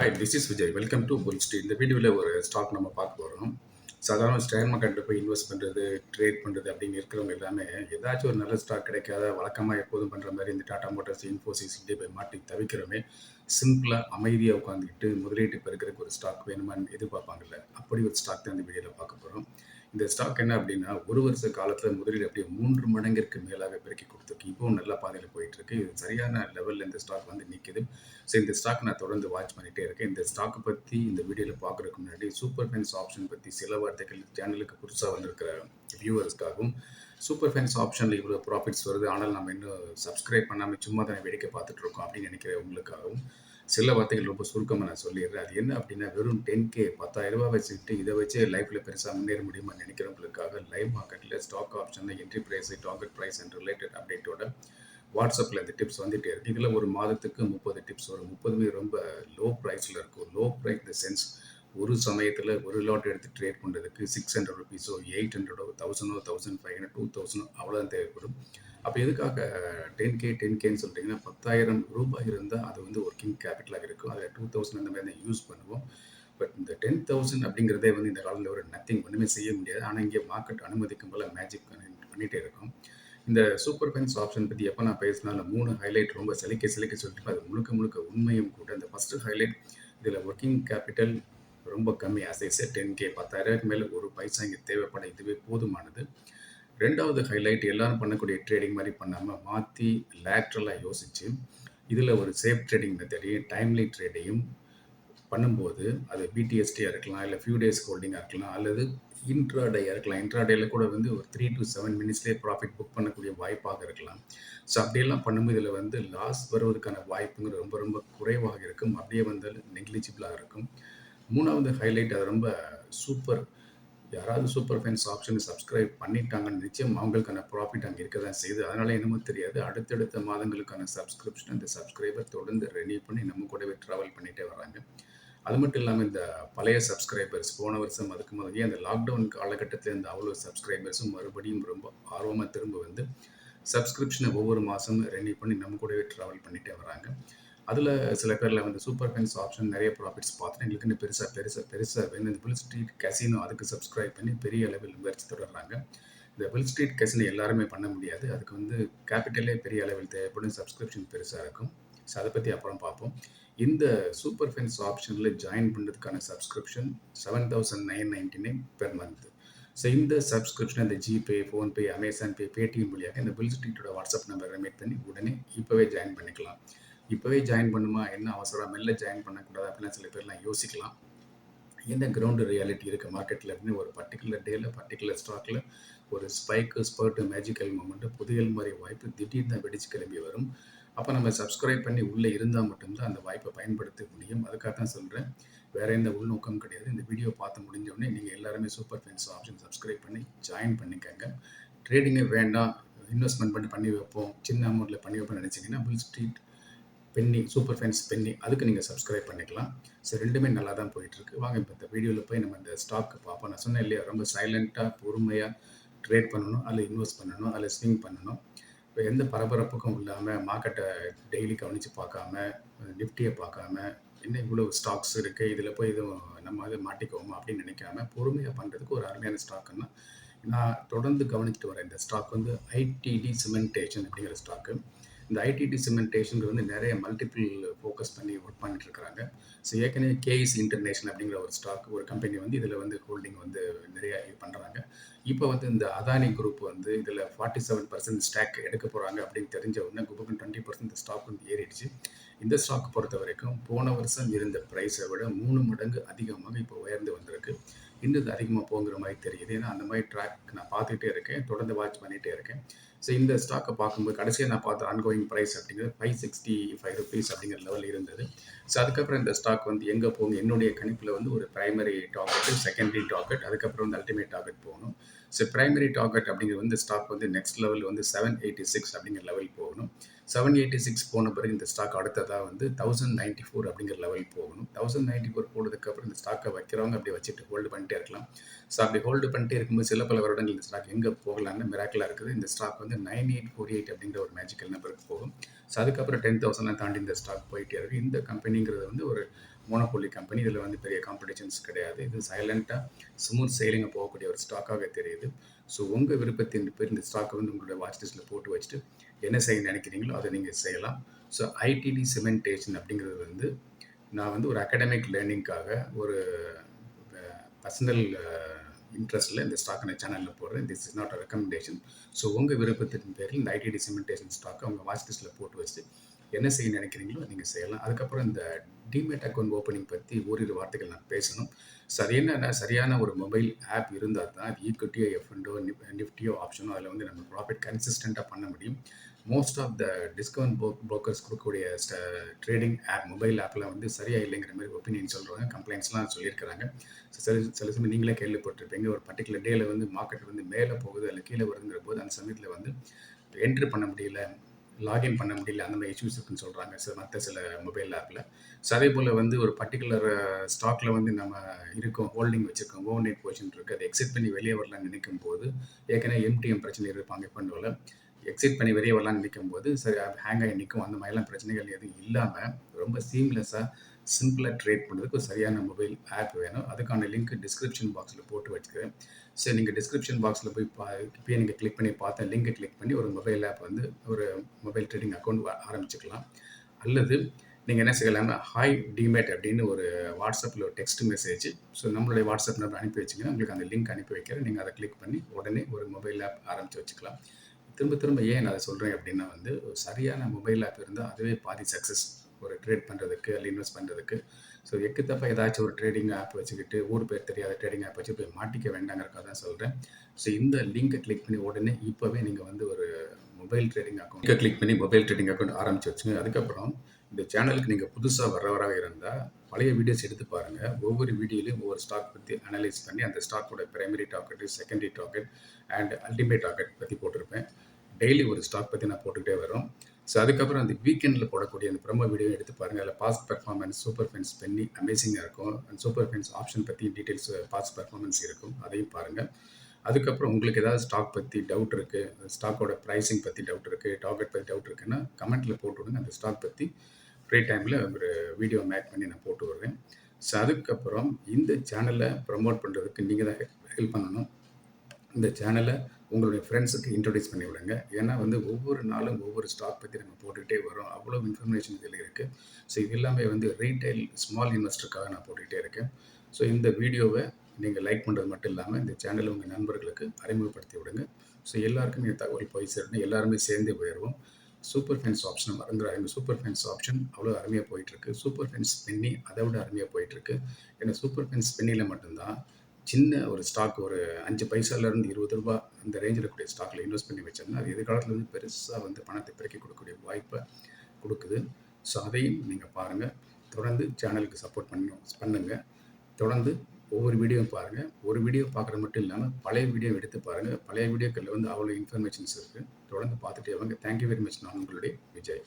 Hi, this is Vijay. Welcome to Bull Street. இந்த வீடியோவில் ஒரு ஸ்டாக் நம்ம பார்க்க போகிறோம். சாதாரண ஷேர் மார்க்கெட்டில் போய் இன்வெஸ்ட் பண்ணுறது, ட்ரேட் பண்ணுறது அப்படின்னு இருக்கிறவங்க எல்லாமே ஏதாச்சும் ஒரு நல்ல ஸ்டாக் கிடைக்காத வழக்கமாக எப்போதும் பண்ணுற மாதிரி இந்த டாடா மோட்டார்ஸ், இன்ஃபோசிஸ் இப்படி போய் மாட்டி தவிக்கிறோமே, சிம்பிளாக அமைதியாக உட்காந்துக்கிட்டு முதலீட்டு பெருக்கிறதுக்கு ஒரு ஸ்டாக் வேணுமான்னு எதிர்பார்ப்பாங்கல்ல, அப்படி ஒரு ஸ்டாக் தான் இந்த வீடியோவில் பார்க்க போகிறோம். இந்த ஸ்டாக் என்ன அப்படின்னா, ஒரு வருஷ காலத்தில் முதலீடு அப்படியே 3 மடங்கிற்கு மேலாக பெருக்கி கொடுத்துருக்கு. இப்போவும் நல்ல பாதையில் போயிட்டு இருக்கு. இது சரியான லெவலில் இந்த ஸ்டாக் வந்து நிற்கிது. ஸோ இந்த ஸ்டாக் நான் தொடர்ந்து வாட்ச் பண்ணிகிட்டே இருக்கேன். இந்த ஸ்டாக்கை பற்றி இந்த வீடியோவில் பார்க்குறதுக்கு முன்னாடி சூப்பர் ஃபைனான்ஸ் ஆப்ஷன் பற்றி சில வார்த்தைகள் சேனலுக்கு புதுசாக வந்திருக்கிற வியூவர்ஸ்க்காகவும், சூப்பர் ஃபைனான்ஸ் ஆப்ஷனில் இவ்வளோ ப்ராஃபிட்ஸ் வருது, ஆனால் நம்ம இன்னும் சப்ஸ்கிரைப் பண்ணாமல் சும்மா தான் வேடிக்கை பார்த்துட்டு இருக்கோம் அப்படின்னு நினைக்கிற உங்களுக்காகவும் சில வார்த்தைகள் ரொம்ப சுருக்கமாக நான் சொல்லிடுறேன். அது என்ன அப்படின்னா, வெறும் 10K 10,000 வச்சுக்கிட்டு இதை வச்சு லைஃப்பில் பெருசாக முன்னேற முடியுமா நினைக்கிறவங்களுக்காக லைவ் மார்க்கெட்டில் ஸ்டாக் ஆப்ஷனில் entry price, target price and related அப்டேட்டோட வாட்ஸ்அப்பில் இந்த டிப்ஸ் வந்துகிட்டே இருக்குது. இதில் ஒரு மாதத்துக்கு 30 டிப்ஸ் வரும். 30மே ரொம்ப லோ ப்ரைஸில் இருக்கும். லோ ப்ரைஸ் இந்த சென்ஸ் ஒரு சமயத்தில் ஒரு லாட் எடுத்து ட்ரேட் பண்ணுறதுக்கு 600 ருபீஸோ 800 1000 1500 2000 அவ்வளோதான் தேவைப்படும். அப்போ எதுக்காக 10Kன்னு சொல்லிட்டிங்கன்னா, 10,000 ரூபாய் இருந்தால் அது வந்து ஒர்க்கிங் கேபிட்டலாக இருக்கும். அதில் 2000 அந்த மாதிரி தான் யூஸ் பண்ணுவோம். பட் இந்த 10,000 அப்படிங்கிறதே வந்து இந்த காலத்தில் ஒரு நத்திங், ஒன்றுமே செய்ய முடியாது. ஆனால் இங்கே மார்க்கெட் அனுமதிக்கும் போல் மேஜிக் பண்ணிகிட்டே இருக்கும். இந்த சூப்பர் ஃபைனான்ஸ் ஆப்ஷன் பற்றி எப்போ நான் பேசினாலும் 3 ஹைலைட் ரொம்ப சிலைக்க சொல்லிட்டு அது முழுக்க உண்மையும் கூட. இந்த ஃபஸ்ட்டு ஹைலைட், இதில் ஒர்க்கிங் கேபிட்டல் ரொம்ப கம்மி. அசைஸே 10K 10,000 மேலே ஒரு பைசா இங்கே தேவைப்பட இதுவே போதுமானது. ரெண்டாவது ஹைலைட், எல்லாரும் பண்ணக்கூடிய ட்ரேடிங் மாதிரி பண்ணாமல் மாற்றி லேட்ரலாக யோசித்து இதில் ஒரு சேஃப் ட்ரேடிங் மெத்தடையும் டைம்லி ட்ரேடையும் பண்ணும்போது, அது பிடிஎஸ்டியாக இருக்கலாம், இல்லை ஃபியூ டேஸ் ஹோல்டிங்காக இருக்கலாம், அல்லது இன்ட்ராடேயாக இருக்கலாம். இன்ட்ராடேயில் கூட வந்து ஒரு 3 to 7 மினிட்ஸ்லேயே ப்ராஃபிட் புக் பண்ணக்கூடிய வாய்ப்பாக இருக்கலாம். ஸோ அப்படியெல்லாம் பண்ணும்போது இதில் வந்து லாஸ் வருவதற்கான வாய்ப்புங்கிறது ரொம்ப குறைவாக இருக்கும். அப்படியே வந்தாலும் நெக்லிஜிபிளாக இருக்கும். மூணாவது ஹைலைட், அது ரொம்ப சூப்பர். யாராவது சூப்பர் ஃபைனான்ஸ் ஆப்ஷனை சப்ஸ்கிரைப் பண்ணிட்டாங்கன்னு நிச்சயம் அவங்களுக்கான ப்ராஃபிட் அங்கே இருக்க தான் செய்யுது. அதனால் என்னமோ தெரியாது, அடுத்தடுத்த மாதங்களுக்கான சப்ஸ்கிரிப்ஷன் அந்த சப்ஸ்கிரைபர் தொடர்ந்து ரெனியூ பண்ணி நம்ம கூடவே ட்ராவல் பண்ணிகிட்டே வராங்க. அது மட்டும் இல்லாமல் இந்த பழைய சப்ஸ்கிரைபர்ஸ் போன வருஷம் அதுக்கு முதலே அந்த லாக்டவுன் காலகட்டத்தில் இருந்த அவ்வளோ சப்ஸ்கிரைபர்ஸும் மறுபடியும் ரொம்ப ஆர்வமாக திரும்ப வந்து சப்ஸ்கிரிப்ஷனை ஒவ்வொரு மாதமும் ரெனியூ பண்ணி நம்ம கூடவே ட்ராவல் பண்ணிகிட்டே வராங்க. அதில் சில பேரில் வந்து சூப்பர் ஃபைனான்ஸ் ஆப்ஷன் நிறைய ப்ராஃபிட்ஸ் பார்த்துட்டு எங்களுக்குன்னு பெருசாக வேணும். இந்த புல் ஸ்ட்ரீட் கசினோ அதுக்கு சப்ஸ்கிரைப் பண்ணி பெரிய அளவில் முயற்சி தொடர்றாங்க. இந்த புல் ஸ்ட்ரீட் கசினோ எல்லாருமே பண்ண முடியாது. அதுக்கு வந்து கேபிட்டலே பெரிய அளவில் தேவைப்படும், சப்ஸ்கிரிப்ஷன் பெருசாக இருக்கும். ஸோ அதை பற்றி அப்புறம் பார்ப்போம். இந்த சூப்பர் ஃபைனான்ஸ் ஆப்ஷனில் ஜாயின் பண்ணுறதுக்கான சப்ஸ்கிரிப்ஷன் 7,999 பெர் மந்த். ஸோ இந்த சப்ஸ்கிரிப்ஷன் அந்த ஜிபே, ஃபோன்பே, அமேசான் பே, பேடிஎம் வழியாக இந்த புல் ஸ்ட்ரீட்டோட வாட்ஸ்அப் நம்பர் ரெமிட் பண்ணி உடனே இப்போவே ஜாயின் பண்ணிக்கலாம். இப்போவே ஜாயின் பண்ணுமா, என்ன அவசரம், மெல்ல ஜாயின் பண்ணக்கூடாது அப்படிலாம் சில பேர்லாம் யோசிக்கலாம். என்ன கிரவுண்டு ரியாலிட்டி இருக்குது மார்க்கெட்டில் அப்படின்னு ஒரு பர்டிகுலர் டேயில் பர்டிகுலர் ஸ்டாக்கில் ஒரு ஸ்பர்ட்டு, மேஜிக்கல் மூமெண்ட்டு, புதையல் மாதிரி வாய்ப்பு திடீர்னு தான் வெடிச்சு கிளம்பி வரும். அப்போ நம்ம சப்ஸ்கிரைப் பண்ணி உள்ளே இருந்தால் மட்டும்தான் அந்த வாய்ப்பை பயன்படுத்த முடியும். அதுக்காக தான் சொல்கிறேன், வேறு எந்த உள்நோக்கம் கிடையாது. இந்த வீடியோ பார்த்து முடிஞ்சோடனே நீங்கள் எல்லாருமே சூப்பர் ஃபைனான்ஸ் ஆப்ஷன் சப்ஸ்கிரைப் பண்ணி ஜாயின் பண்ணிக்கங்க. ட்ரேடிங்கே வேண்டாம், இன்வெஸ்ட்மெண்ட் பண்ணி வைப்போம், சின்ன அமௌண்ட்டில் பண்ணி வைப்போம்னு நினச்சிங்கன்னா bull street penny, super finance penny, அதுக்கு நீங்கள் சப்ஸ்கிரைப் பண்ணிக்கலாம். ஸோ ரெண்டுமே நல்லா தான் போயிட்டுருக்கு. வாங்க இப்போ இந்த வீடியோவில் போய் நம்ம இந்த ஸ்டாக்கு பார்ப்போம். நான் சொன்னேன் இல்லையா, ரொம்ப சைலண்ட்டாக பொறுமையாக ட்ரேட் பண்ணணும், அதில் இன்வெஸ்ட் பண்ணணும், அதில் ஸ்விங் பண்ணணும். இப்போ எந்த பரபரப்புக்கும் இல்லாமல் மார்க்கெட்டை டெய்லி கவனித்து பார்க்காம, நிஃப்டியை பார்க்காம, என்ன இவ்வளோ ஸ்டாக்ஸ் இருக்குது, இதில் போய் எதுவும் நம்ம வந்து மாட்டிக்குவோமா அப்படின்னு நினைக்காம பொறுமையாக பண்ணுறதுக்கு ஒரு அருமையான ஸ்டாக்குன்னா, நான் தொடர்ந்து கவனிச்சுட்டு வரேன். இந்த ஸ்டாக் வந்து ஐடிடி சிமெண்டேஷன் அப்படிங்கிற ஸ்டாக்கு. இந்த ஐடிடி சிமெண்டேஷனுக்கு வந்து நிறைய மல்டிபிள் ஃபோக்கஸ் பண்ணி ஒர்க் பண்ணிட்டு இருக்கிறாங்க. ஸோ ஏற்கனவே கேஎஸ் இன்டர்நேஷனல் அப்படிங்கிற ஒரு ஸ்டாக், ஒரு கம்பெனி வந்து இதில் வந்து ஹோல்டிங் வந்து நிறைய பண்ணுறாங்க. இப்போ வந்து இந்த அதானி குரூப் வந்து இதில் 47% ஸ்டாக் எடுக்க போகிறாங்க அப்படின்னு தெரிஞ்ச உடனே குபுக்குன்னு 20% இந்த ஸ்டாக் வந்து ஏறிடுச்சு. இந்த ஸ்டாக் பொறுத்த வரைக்கும் போன வருஷம் இருந்த ப்ரைஸை விட 3 மடங்கு அதிகமாக இப்போ உயர்ந்து வந்திருக்கு. இன்னும் இது அதிகமாக போங்கிற மாதிரி தெரியுது. ஏன்னா அந்த மாதிரி ட்ராக் நான் பார்த்துக்கிட்டே இருக்கேன், தொடர்ந்து வாட்ச் பண்ணிகிட்டே இருக்கேன். ஸோ இந்த ஸ்டாக்கை பார்க்கும்போது கடைசியாக நான் பார்த்த ஆன்கோயிங் ப்ரைஸ் அப்படிங்கிறது 565 ருபீஸ் அப்படிங்கிற லெவலில் இருந்தது. ஸோ அதுக்கப்புறம் இந்த ஸ்டாக் வந்து எங்கே போகும், என்னுடைய கணிப்பில் வந்து ஒரு பிரைமரி டார்கெட், செகண்டரி டார்கெட், அதுக்கப்புறம் வந்து அல்டிமேட் டார்கெட் போகணும். ஸோ பிரைமரி டார்கெட் அப்படிங்கிறது வந்து ஸ்டாக் வந்து நெக்ஸ்ட் லெவல் வந்து 786 அப்படிங்கிற லெவல் போகணும். 786 போன பிறகு இந்த ஸ்டாக் அடுத்ததா வந்து 1094 அப்படிங்கிற லெவல் போகணும். 1094 போனதுக்கப்புறம் இந்த ஸ்டாக்கை வைக்கிறவங்க அப்படியே வச்சுட்டு ஹோல்டு பண்ணிட்டே இருக்கலாம். ஸோ அப்படி ஹோல்டு பண்ணிட்டே இருக்கும்போது சில பல வருடங்கள் இந்த ஸ்டாக் எங்கே போகலான்னு மிராக்கிளாக இருக்குது. இந்த ஸ்டாக் வந்து 9848 அப்படிங்கிற ஒரு மேஜிக்கல் நம்பருக்கு போகும். ஸோ அதுக்கப்புறம் 10,000 தாண்டி இந்த ஸ்டாக் போயிட்டே இருக்குது. இந்த கம்பெனிங்கிறது வந்து ஒரு மோனோபோலி கம்பெனி. இதில் வந்து பெரிய காம்படிஷன்ஸ் கிடையாது. இது சைலண்ட்டாக ஸ்மூத் செயலிங்க போகக்கூடிய ஒரு ஸ்டாக்காக தெரியுது. ஸோ உங்கள் விருப்பத்தின் பேர் இந்த ஸ்டாக்கை வந்து உங்களுடைய வாட்ச் லிஸ்ட்டில் போட்டு வச்சுட்டு என்ன செய்ய நினைக்கிறீங்களோ அதை நீங்கள் செய்யலாம். ஸோ ஐடிடி சிமெண்டேஷன் அப்படிங்கிறது வந்து நான் வந்து ஒரு அகாடமிக் லேர்னிங்காக ஒரு பர்சனல் இன்ட்ரெஸ்ட்டில் இந்த ஸ்டாக்கை நான் சேனலில் போடுறேன். This is not a recommendation. So உங்கள் விருப்பத்தின் பேரில் இந்த ஐடிடி சிமெண்டேஷன் ஸ்டாக்கை உங்கள் வாட்ச் லிஸ்ட்டில் போட்டு வச்சு என்ன செய்ய நினைக்கிறீங்களோ நீங்கள் செய்யலாம். அதுக்கப்புறம் இந்த டிமேட் அக்கௌண்ட் ஓப்பனிங் பற்றி ஓரிரு வார்த்தைகள் நான் பேசணும். ஸோ அது என்னென்னா, சரியான ஒரு மொபைல் ஆப் இருந்தால் தான் ஈக்விட்டியோ எஃப்எண்டோ நிஃப்டியோ ஆப்ஷனோ அதில் வந்து நம்ம ப்ராஃபிட் கன்சிஸ்டண்ட்டாக பண்ண முடியும். Most of the discount brokers கொடுக்கக்கூடிய ட்ரேடிங் ஆப் மொபைல் ஆப்பில் வந்து சரியாக இல்லைங்கிற மாதிரி ஒப்பீனியன் சொல்கிறாங்க, கம்ப்ளைண்ட்ஸ்லாம் சொல்லியிருக்கிறாங்க. சில சமயம் நீங்களே கேள்விப்பட்டிருப்பீங்க, ஒரு பர்டிகுலர் டேயில் வந்து மார்க்கெட் வந்து மேலே போகுது அல்ல கீழே வருதுங்கிற போது அந்த சமயத்தில் வந்து என்ட்ரி பண்ண முடியல, லாகின் பண்ண முடியல, அந்த மாதிரி இஷ்யூஸ் இருக்குன்னு சொல்கிறாங்க சில மொபைல் ஆப்பில். ஸோ அதே போல் வந்து ஒரு பர்டிகுலர் ஸ்டாக்கில் வந்து நம்ம இருக்கோம், ஹோல்டிங் வச்சுருக்கோம், ஓவர் நைட் பொசிஷன் இருக்குது, அதை எக்ஸிட் பண்ணி வெளியே வரலான்னு நினைக்கும் போது ஏற்கனவே எம்டிஎம் பிரச்சனை இருப்பாங்க பண்ணுவோம்ல, எக்ஸிட் பண்ணி வெளியே வரலான்னு நிற்கும் போது சரி ஹேங் ஆகி நிற்கும். அந்த மாதிரிலாம் பிரச்சனைகள் எதுவும் இல்லாமல் ரொம்ப சீம்லெஸ்ஸாக சிம்பிளாக ட்ரேட் பண்ணுறதுக்கு ஒரு சரியான மொபைல் ஆப் வேணும். அதுக்கான லிங்க் டிஸ்கிரிப்ஷன் பாக்ஸில் போட்டு வச்சுக்கிறேன். சரி, நீங்கள் டிஸ்கிரிப்ஷன் பாக்ஸில் போய் இப்போயே நீங்கள் கிளிக் பண்ணி பார்த்தா லிங்கை கிளிக் பண்ணி ஒரு மொபைல் ஆப் வந்து ஒரு மொபைல் ட்ரேடிங் அக்கௌண்ட் ஆரம்பிச்சுக்கலாம். அல்லது நீங்கள் என்ன செய்யலாம்னா ஹாய் டிமேட் அப்படின்னு ஒரு வாட்ஸ்அப்பில் ஒரு டெக்ஸ்ட் மெசேஜ், ஸோ நம்மளுடைய வாட்ஸ்அப் நம்பர் அனுப்பி வச்சிங்கன்னா உங்களுக்கு அந்த லிங்க் அனுப்பி வைக்கிறேன். நீங்கள் அதை கிளிக் பண்ணி உடனே ஒரு மொபைல் ஆப் ஆரம்பித்து வச்சுக்கலாம். திரும்ப ஏன் நான் அதை சொல்கிறேன் அப்படின்னா வந்து சரியான மொபைல் ஆப் இருந்தால் அதுவே பாதி சக்ஸஸ் ஒரு ட்ரேட் பண்ணுறதுக்கு அல்ல இன்வெஸ்ட் பண்ணுறதுக்கு. ஸோ எக்குத்தப்ப ஏதாச்சும் ஒரு ட்ரேடிங் ஆப் வச்சுக்கிட்டு ஊர் பேர் தெரியாத ட்ரேடிங் ஆப் வச்சு போய் மாட்டிக்க வேண்டாங்கிறக்காக தான் சொல்கிறேன். ஸோ இந்த லிங்கை கிளிக் பண்ணி உடனே இப்போவே நீங்கள் வந்து ஒரு மொபைல் ட்ரேடிங் அக்கௌண்ட் கிளிக் பண்ணி மொபைல் ட்ரேடிங் அக்கௌண்ட் ஆரம்பித்து வச்சுங்க. அதுக்கப்புறம் இந்த சேனலுக்கு நீங்கள் புதுசாக வர்றவராக இருந்தால் பழைய வீடியோஸ் எடுத்து பாருங்கள். ஒவ்வொரு வீடியோலையும் ஒவ்வொரு ஸ்டாக் பற்றி அனலைஸ் பண்ணி அந்த ஸ்டாக்கோட primary target, secondary target and ultimate target பற்றி போட்டிருப்பேன். டெய்லி ஒரு ஸ்டாக் பற்றி நான் போட்டுக்கிட்டே வரோம். ஸோ அதுக்கப்புறம் அந்த வீக்கெண்டில் போடக்கூடிய அந்த ப்ரோமோ வீடியோ எடுத்து பாருங்கள். அதில் past performance, super finance penny அமேசிங்காக இருக்கும். அந்த சூப்பர் ஃபென்ஸ் ஆப்ஷன் பற்றி டீட்டெயில்ஸ் பாஸ்ட் பெர்ஃபார்மன்ஸ் இருக்கும், அதையும் பாருங்கள். அதுக்கப்புறம் உங்களுக்கு ஏதாவது ஸ்டாக் பற்றி டவுட் இருக்குது, ஸ்டாக்கோட ப்ரைஸிங் பற்றி டவுட் இருக்குது, டார்கெட் பற்றி டவுட் இருக்குன்னா கமெண்ட்டில் போட்டு விடுங்க. அந்த ஸ்டாக் பற்றி ஃப்ரீ டைமில் ஒரு வீடியோ மேக் பண்ணி நான் போட்டு வருவேன். ஸோ அதுக்கப்புறம் இந்த சேனலை ப்ரமோட் பண்ணுறதுக்கு நீங்கள் தான் ஹெல்ப் பண்ணணும். இந்த சேனலை உங்களுடைய ஃப்ரெண்ட்ஸுக்கு இன்ட்ரடியூஸ் பண்ணி விடுங்க. ஏன்னா வந்து ஒவ்வொரு நாளும் ஒவ்வொரு ஸ்டாக் பற்றி நம்ம போட்டுக்கிட்டே வரோம். அவ்வளோ இன்ஃபர்மேஷன் இதில் இருக்குது. ஸோ இது எல்லாமே வந்து ரீட்டைல் ஸ்மால் இன்வெஸ்டருக்காக நான் போட்டுக்கிட்டே இருக்கேன். ஸோ இந்த வீடியோவை நீங்கள் லைக் பண்ணுறது மட்டும் இல்லாமல் இந்த சேனலை உங்கள் நண்பர்களுக்கு அறிமுகப்படுத்தி விடுங்க. ஸோ எல்லாருக்குமே இந்த தகவல் போய் சேரணும், எல்லாருமே சேர்ந்தே போயிடுவோம். சூப்பர் ஃபென்ஸ் ஆப்ஷன் மறந்துடாங்க. சூப்பர் ஃபென்ஸ் ஆப்ஷன் அவ்வளோ அருமையாக போயிட்டுருக்கு. சூப்பர் ஃபென்ஸ் பென்னி அதை விட அருமையாக போயிட்டுருக்கு. ஏன்னா சூப்பர் ஃபென்ஸ் பென்னியில் மட்டும்தான் சின்ன ஒரு ஸ்டாக் ஒரு 5 பைசாலேருந்து ₹20 அந்த ரேஞ்சில் இருக்கக்கூடிய ஸ்டாக்கில் இன்வெஸ்ட் பண்ணி வச்சோம்னா அது எதிர்காலத்தில் வந்து பெருசாக வந்து பணத்தை பெருக்கி கொடுக்கக்கூடிய வாய்ப்பை கொடுக்குது. ஸோ அதையும் நீங்கள் பாருங்கள். தொடர்ந்து சேனலுக்கு சப்போர்ட் பண்ணுங்கள். தொடர்ந்து ஒவ்வொரு வீடியோவும் பாருங்கள். ஒரு வீடியோ பார்க்குறது மட்டும் இல்லாமல் பழைய வீடியோ எடுத்து பாருங்கள். பழைய வீடியோக்களில் வந்து அவ்வளோ இன்ஃபர்மேஷன்ஸ் இருக்குது. தொடர்ந்து பார்த்துட்டே வாங்க. Thank you very much. நான் உங்களுடைய விஜய்.